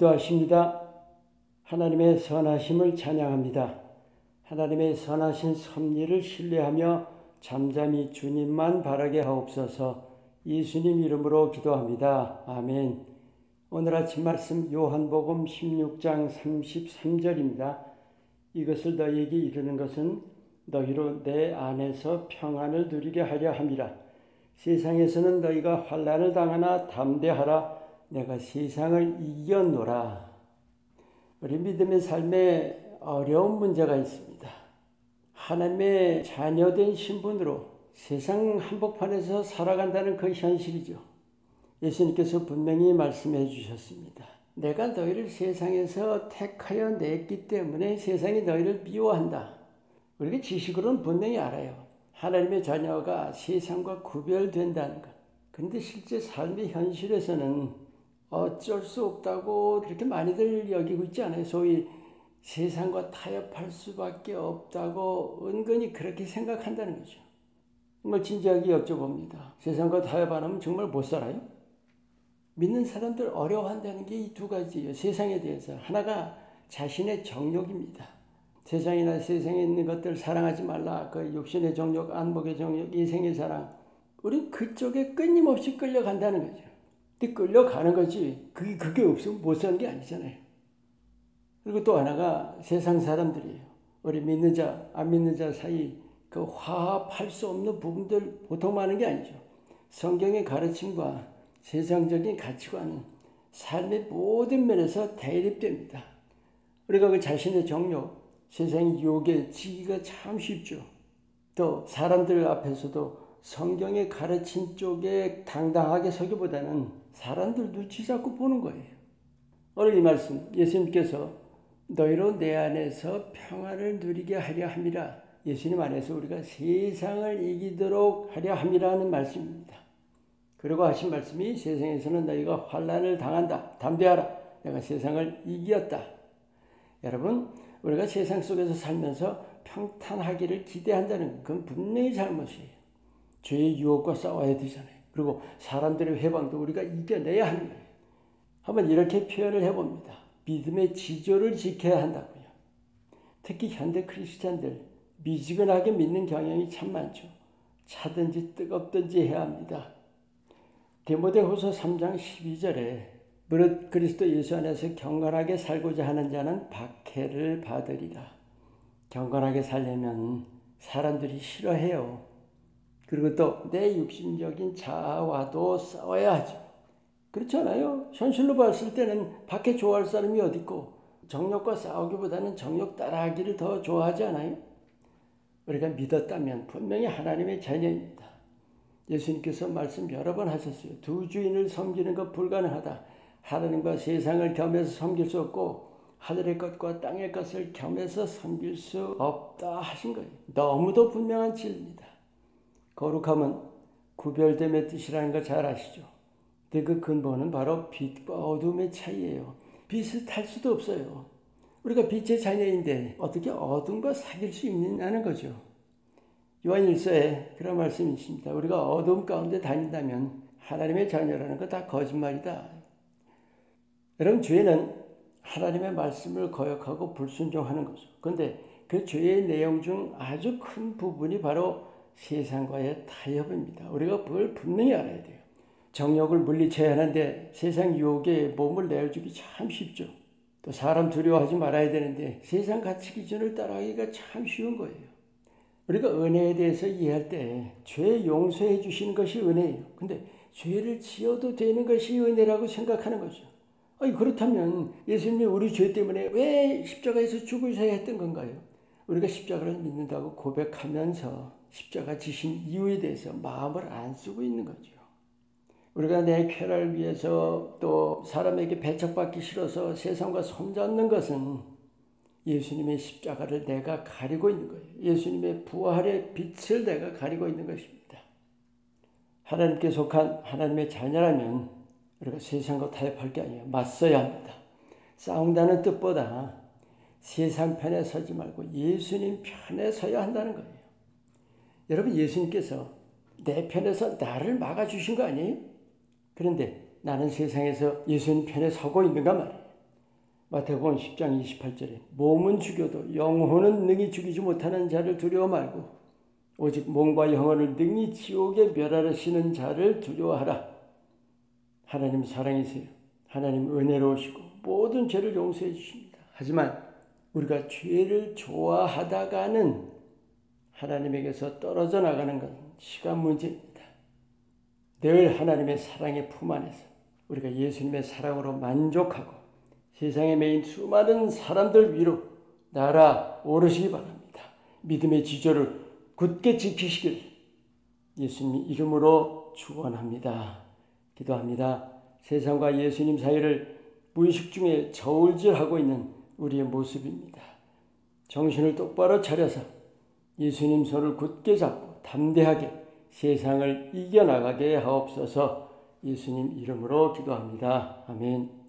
기도하십니다. 하나님의 선하심을 찬양합니다. 하나님의 선하신 섭리를 신뢰하며 잠잠히 주님만 바라게 하옵소서. 예수님 이름으로 기도합니다. 아멘. 오늘 아침 말씀 요한복음 16장 33절입니다. 이것을 너희에게 이르는 것은 너희로 내 안에서 평안을 누리게 하려 함이라. 세상에서는 너희가 환난을 당하나 담대하라. 내가 세상을 이겼노라. 우리 믿음의 삶에 어려운 문제가 있습니다. 하나님의 자녀된 신분으로 세상 한복판에서 살아간다는 그 현실이죠. 예수님께서 분명히 말씀해 주셨습니다. 내가 너희를 세상에서 택하여 냈기 때문에 세상이 너희를 미워한다. 우리가 지식으로는 분명히 알아요. 하나님의 자녀가 세상과 구별된다는 것. 그런데 실제 삶의 현실에서는 어쩔 수 없다고 그렇게 많이들 여기고 있지 않아요. 소위 세상과 타협할 수밖에 없다고 은근히 그렇게 생각한다는 거죠. 정말 진지하게 여쭤봅니다. 세상과 타협 안 하면 정말 못 살아요? 믿는 사람들 어려워한다는 게 이 두 가지예요. 세상에 대해서. 하나가 자신의 정욕입니다. 세상이나 세상에 있는 것들 사랑하지 말라. 그 육신의 정욕, 안목의 정욕, 인생의 사랑. 우린 그쪽에 끊임없이 끌려간다는 거죠. 근데 끌려가는 거지. 그게 없으면 못 사는 게 아니잖아요. 그리고 또 하나가 세상 사람들이에요. 우리 믿는 자, 안 믿는 자 사이 그 화합할 수 없는 부분들 보통 많은 게 아니죠. 성경의 가르침과 세상적인 가치관은 삶의 모든 면에서 대립됩니다. 우리가 그 자신의 정욕, 세상의 유혹에 지기가 참 쉽죠. 또 사람들 앞에서도 성경의 가르침 쪽에 당당하게 서기보다는 사람들 눈치 잡고 보는 거예요. 오늘 이 말씀 예수님께서 너희로 내 안에서 평안을 누리게 하려 함이라. 예수님 안에서 우리가 세상을 이기도록 하려 함이라는 말씀입니다. 그리고 하신 말씀이 세상에서는 너희가 환난을 당한다. 담대하라. 내가 세상을 이겼다. 여러분, 우리가 세상 속에서 살면서 평탄하기를 기대한다는 건 분명히 잘못이에요. 죄의 유혹과 싸워야 되잖아요. 그리고 사람들의 회방도 우리가 이겨내야 하는 거예요. 한번 이렇게 표현을 해봅니다. 믿음의 지조를 지켜야 한다고요. 특히 현대 크리스찬들 미지근하게 믿는 경향이 참 많죠. 차든지 뜨겁든지 해야 합니다. 디모데후서 3장 12절에 무릇 그리스도 예수 안에서 경건하게 살고자 하는 자는 박해를 받으리라. 경건하게 살려면 사람들이 싫어해요. 그리고 또 내 육신적인 자아와도 싸워야 하죠. 그렇지 않아요? 현실로 봤을 때는 박해 좋아할 사람이 어디 있고 정욕과 싸우기보다는 정욕 따라하기를 더 좋아하지 않아요? 우리가 믿었다면 분명히 하나님의 자녀입니다. 예수님께서 말씀 여러 번 하셨어요. 두 주인을 섬기는 것 불가능하다. 하나님과 세상을 겸해서 섬길 수 없고 하늘의 것과 땅의 것을 겸해서 섬길 수 없다 하신 거예요. 너무도 분명한 진리입니다. 거룩함은 구별됨의 뜻이라는 거 잘 아시죠? 근데 그 근본은 바로 빛과 어둠의 차이예요. 비슷할 수도 없어요. 우리가 빛의 자녀인데 어떻게 어둠과 사귈 수 있느냐는 거죠. 요한일서에 그런 말씀이 있습니다. 우리가 어둠 가운데 다닌다면 하나님의 자녀라는 거 다 거짓말이다. 여러분, 죄는 하나님의 말씀을 거역하고 불순종하는 거죠. 그런데 그 죄의 내용 중 아주 큰 부분이 바로 세상과의 타협입니다. 우리가 그걸 분명히 알아야 돼요. 정욕을 물리쳐야 하는데 세상 유혹에 몸을 내어주기 참 쉽죠. 또 사람 두려워하지 말아야 되는데 세상 가치 기준을 따라가기가 참 쉬운 거예요. 우리가 은혜에 대해서 이해할 때 죄 용서해 주시는 것이 은혜예요. 근데 죄를 지어도 되는 것이 은혜라고 생각하는 거죠. 아니, 그렇다면 예수님이 우리 죄 때문에 왜 십자가에서 죽으셔야 했던 건가요? 우리가 십자가를 믿는다고 고백하면서 십자가 지신 이유에 대해서 마음을 안 쓰고 있는 거죠. 우리가 내 쾌락을 위해서 또 사람에게 배척받기 싫어서 세상과 손잡는 것은 예수님의 십자가를 내가 가리고 있는 거예요. 예수님의 부활의 빛을 내가 가리고 있는 것입니다. 하나님께 속한 하나님의 자녀라면 우리가 세상과 타협할 게 아니에요. 맞서야 합니다. 싸운다는 뜻보다 세상 편에 서지 말고 예수님 편에 서야 한다는 거예요. 여러분, 예수님께서 내 편에서 나를 막아주신 거 아니에요? 그런데 나는 세상에서 예수님 편에 서고 있는가 말이에요. 마태복음 10장 28절에 몸은 죽여도 영혼은 능히 죽이지 못하는 자를 두려워 말고 오직 몸과 영혼을 능히 지옥에 멸하시는 자를 두려워하라. 하나님 사랑이세요. 하나님 은혜로우시고 모든 죄를 용서해 주십니다. 하지만 우리가 죄를 좋아하다가는 하나님에게서 떨어져 나가는 것은 시간 문제입니다. 늘 하나님의 사랑의 품 안에서 우리가 예수님의 사랑으로 만족하고 세상에 매인 수많은 사람들 위로 날아오르시기 바랍니다. 믿음의 지조를 굳게 지키시길 예수님 이름으로 축원합니다. 기도합니다. 세상과 예수님 사이를 무의식 중에 저울질하고 있는 우리의 모습입니다. 정신을 똑바로 차려서 예수님 손을 굳게 잡고 담대하게 세상을 이겨나가게 하옵소서. 예수님 이름으로 기도합니다. 아멘.